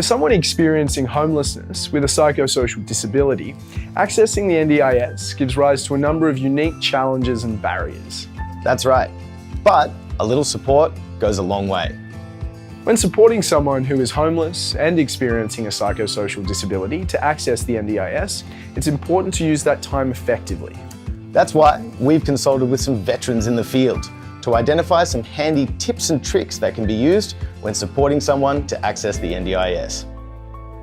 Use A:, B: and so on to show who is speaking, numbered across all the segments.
A: For someone experiencing homelessness with a psychosocial disability, accessing the NDIS gives rise to a number of unique challenges and barriers.
B: That's right. But a little support goes a long way.
A: When supporting someone who is homeless and experiencing a psychosocial disability to access the NDIS, it's important to use that time effectively.
B: That's why we've consulted with some veterans in the field to identify some handy tips and tricks that can be used when supporting someone to access the NDIS.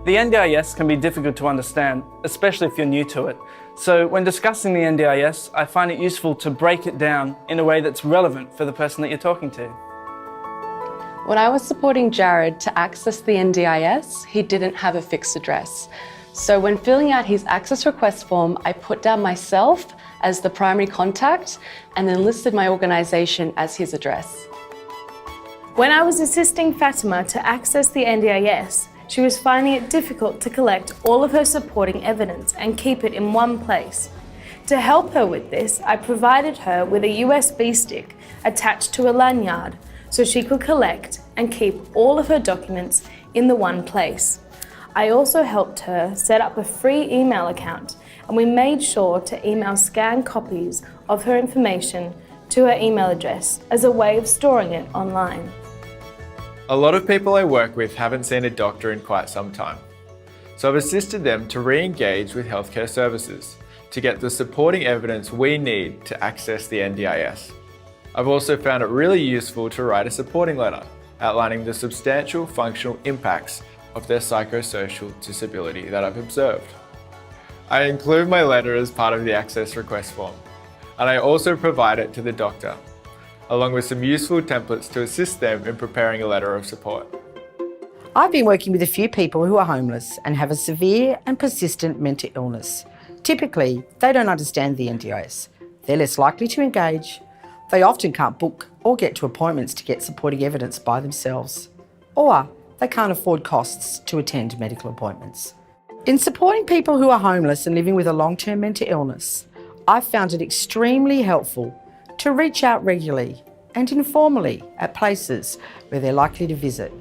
C: The NDIS can be difficult to understand, especially if you're new to it. So when discussing the NDIS, I find it useful to break it down in a way that's relevant for the person that you're talking to.
D: When I was supporting Jared to access the NDIS, he didn't have a fixed address. So when filling out his access request form, I put down myself as the primary contact and then listed my organisation as his address.
E: When I was assisting Fatima to access the NDIS, she was finding it difficult to collect all of her supporting evidence and keep it in one place. To help her with this, I provided her with a USB stick attached to a lanyard so she could collect and keep all of her documents in the one place. I also helped her set up a free email account, and we made sure to email scanned copies of her information to her email address as a way of storing it online.
F: A lot of people I work with haven't seen a doctor in quite some time, so I've assisted them to re-engage with healthcare services to get the supporting evidence we need to access the NDIS. I've also found it really useful to write a supporting letter outlining the substantial functional impacts of their psychosocial disability that I've observed. I include my letter as part of the access request form, and I also provide it to the doctor, along with some useful templates to assist them in preparing a letter of support.
G: I've been working with a few people who are homeless and have a severe and persistent mental illness. Typically, they don't understand the NDIS. They're less likely to engage. They often can't book or get to appointments to get supporting evidence by themselves. Or they can't afford costs to attend medical appointments. In supporting people who are homeless and living with a long-term mental illness, I've found it extremely helpful to reach out regularly and informally at places where they're likely to visit.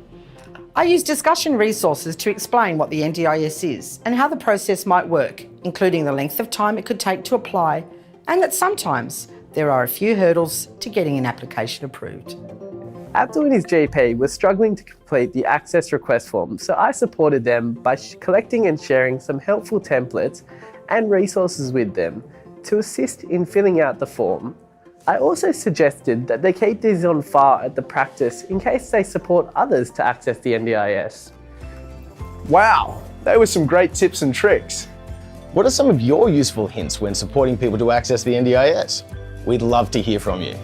G: I use discussion resources to explain what the NDIS is and how the process might work, including the length of time it could take to apply, and that sometimes there are a few hurdles to getting an application approved.
H: Abdul and his GP were struggling to complete the access request form, so I supported them by collecting and sharing some helpful templates and resources with them to assist in filling out the form. I also suggested that they keep these on file at the practice in case they support others to access the NDIS.
A: Wow, they were some great tips and tricks.
B: What are some of your useful hints when supporting people to access the NDIS? We'd love to hear from you.